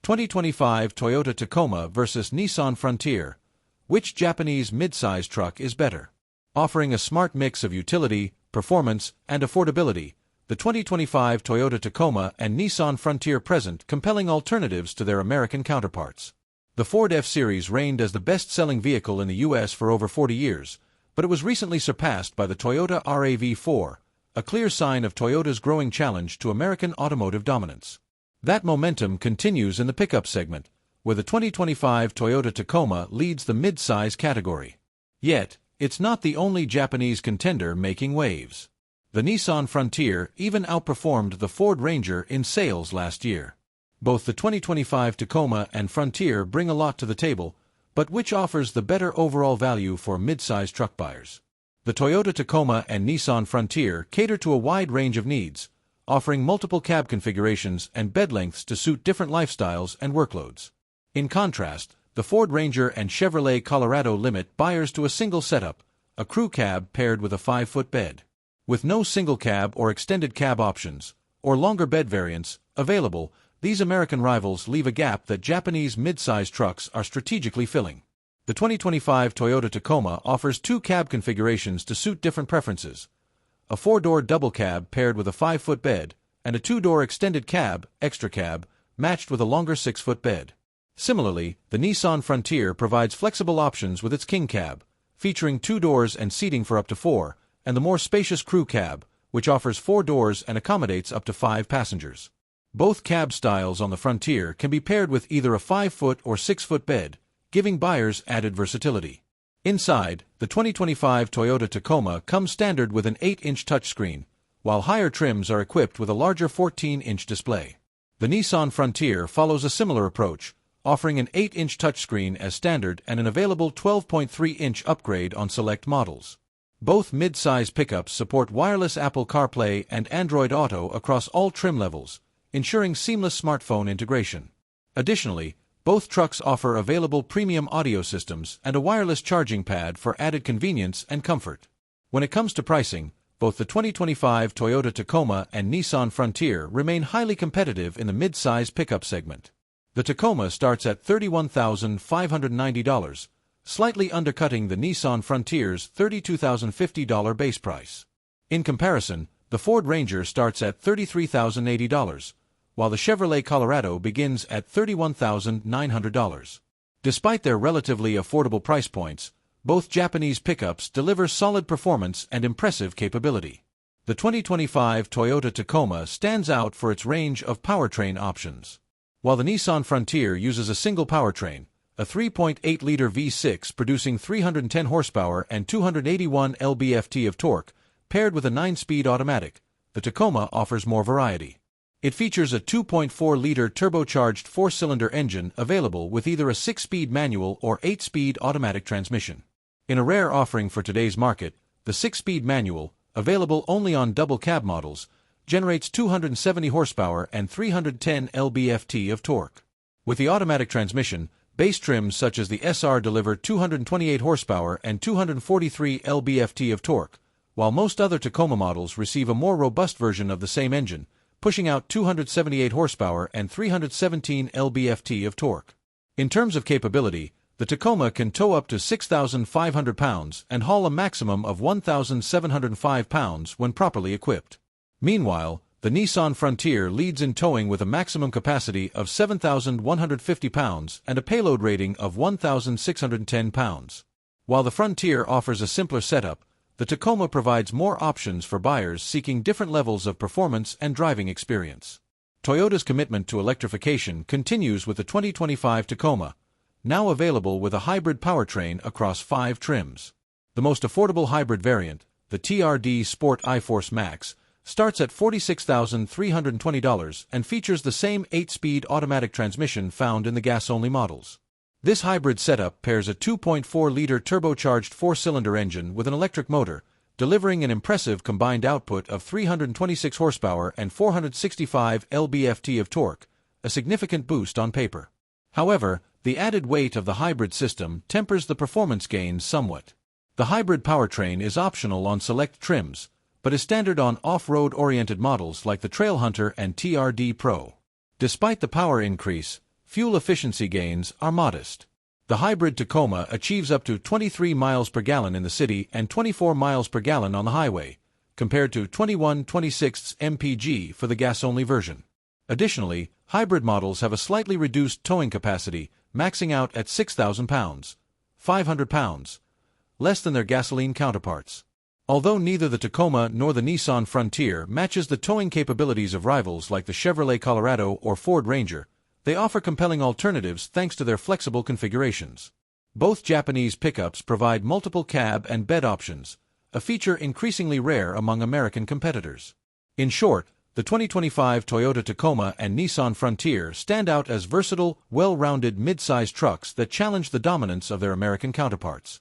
2025 Toyota Tacoma versus Nissan Frontier. Which Japanese midsize truck is better? Offering a smart mix of utility, performance, and affordability, the 2025 Toyota Tacoma and Nissan Frontier present compelling alternatives to their American counterparts. The Ford F-Series reigned as the best-selling vehicle in the U.S. for over 40 years, but it was recently surpassed by the Toyota RAV4, a clear sign of Toyota's growing challenge to American automotive dominance. That momentum continues in the pickup segment, where the 2025 Toyota Tacoma leads the mid-size category. Yet, it's not the only Japanese contender making waves. The Nissan Frontier even outperformed the Ford Ranger in sales last year. Both the 2025 Tacoma and Frontier bring a lot to the table, but which offers the better overall value for mid-size truck buyers? The Toyota Tacoma and Nissan Frontier cater to a wide range of needs, offering multiple cab configurations and bed lengths to suit different lifestyles and workloads. In contrast, the Ford Ranger and Chevrolet Colorado limit buyers to a single setup, a crew cab paired with a 5-foot bed. With no single cab or extended cab options, or longer bed variants, available, these American rivals leave a gap that Japanese midsize trucks are strategically filling. The 2025 Toyota Tacoma offers 2 cab configurations to suit different preferences: a 4-door double cab paired with a 5-foot bed, and a 2-door extended cab, extra cab, matched with a longer 6-foot bed. Similarly, the Nissan Frontier provides flexible options with its King Cab, featuring 2 doors and seating for up to 4, and the more spacious Crew Cab, which offers 4 doors and accommodates up to 5 passengers. Both cab styles on the Frontier can be paired with either a 5-foot or 6-foot bed, giving buyers added versatility. Inside, the 2025 Toyota Tacoma comes standard with an 8-inch touchscreen, while higher trims are equipped with a larger 14-inch display. The Nissan Frontier follows a similar approach, offering an 8-inch touchscreen as standard and an available 12.3-inch upgrade on select models. Both mid-size pickups support wireless Apple CarPlay and Android Auto across all trim levels, ensuring seamless smartphone integration. Additionally, both trucks offer available premium audio systems and a wireless charging pad for added convenience and comfort. When it comes to pricing, both the 2025 Toyota Tacoma and Nissan Frontier remain highly competitive in the mid-size pickup segment. The Tacoma starts at $31,590, slightly undercutting the Nissan Frontier's $32,050 base price. In comparison, the Ford Ranger starts at $33,080, while the Chevrolet Colorado begins at $31,900. Despite their relatively affordable price points, both Japanese pickups deliver solid performance and impressive capability. The 2025 Toyota Tacoma stands out for its range of powertrain options. While the Nissan Frontier uses a single powertrain, a 3.8-liter V6 producing 310 horsepower and 281 lb-ft of torque, paired with a 9-speed automatic, the Tacoma offers more variety. It features a 2.4-liter turbocharged 4-cylinder engine available with either a 6-speed manual or 8-speed automatic transmission. In a rare offering for today's market, the 6-speed manual, available only on double cab models, generates 270 horsepower and 310 lb-ft of torque. With the automatic transmission, base trims such as the SR deliver 228 horsepower and 243 lb-ft of torque, while most other Tacoma models receive a more robust version of the same engine, pushing out 278 horsepower and 317 lb-ft of torque. In terms of capability, the Tacoma can tow up to 6,500 pounds and haul a maximum of 1,705 pounds when properly equipped. Meanwhile, the Nissan Frontier leads in towing with a maximum capacity of 7,150 pounds and a payload rating of 1,610 pounds. While the Frontier offers a simpler setup, the Tacoma provides more options for buyers seeking different levels of performance and driving experience. Toyota's commitment to electrification continues with the 2025 Tacoma, now available with a hybrid powertrain across 5 trims. The most affordable hybrid variant, the TRD Sport iForce Max, starts at $46,320 and features the same 8-speed automatic transmission found in the gas-only models. This hybrid setup pairs a 2.4-liter turbocharged 4-cylinder engine with an electric motor, delivering an impressive combined output of 326 horsepower and 465 lb-ft of torque, a significant boost on paper. However, the added weight of the hybrid system tempers the performance gains somewhat. The hybrid powertrain is optional on select trims, but is standard on off-road oriented models like the Trailhunter and TRD Pro. Despite the power increase, fuel efficiency gains are modest. The hybrid Tacoma achieves up to 23 miles per gallon in the city and 24 miles per gallon on the highway, compared to 21/26 mpg for the gas-only version. Additionally, hybrid models have a slightly reduced towing capacity, maxing out at 6,000 pounds, 500 pounds, less than their gasoline counterparts. Although neither the Tacoma nor the Nissan Frontier matches the towing capabilities of rivals like the Chevrolet Colorado or Ford Ranger, they offer compelling alternatives thanks to their flexible configurations. Both Japanese pickups provide multiple cab and bed options, a feature increasingly rare among American competitors. In short, the 2025 Toyota Tacoma and Nissan Frontier stand out as versatile, well-rounded mid-size trucks that challenge the dominance of their American counterparts.